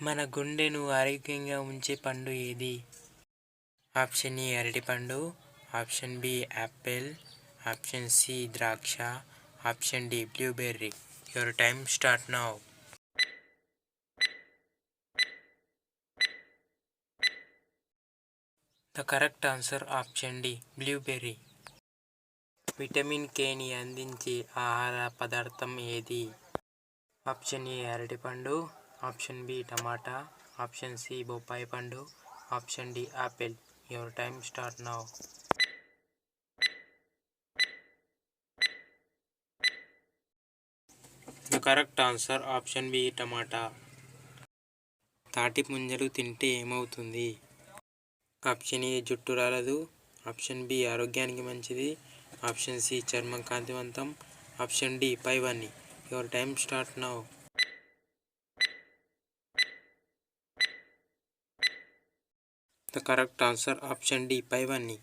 మన గుండెను ఆరోగ్యంగా ఉంచే పండు ఏది? ఆప్షన్ ఏ అరటిపండు, option B apple, option C ద్రాక్ష, option D blueberry. Your time start now. The correct answer option D blueberry. Vitamin కేని అందించే ఆహార పదార్థం ఏది? ఆప్షన్ ఏ అరటిపండు, ఆప్షన్ బి టమాటా, ఆప్షన్ సి బొప్పాయి పండు, option D apple. Your time start now. The correct answer option B టమాటా. తాటి ముంజలు తింటే ఏమవుతుంది? ఆప్షన్ ఏ జుట్టు రాలదు, ఆప్షన్ బి ఆరోగ్యానికి మంచిది, ఆప్షన్ సి చర్మం కాంతివంతం, ఆప్షన్ డి పైవన్నీ. Your time start now. The correct answer option D పైవన్నీ.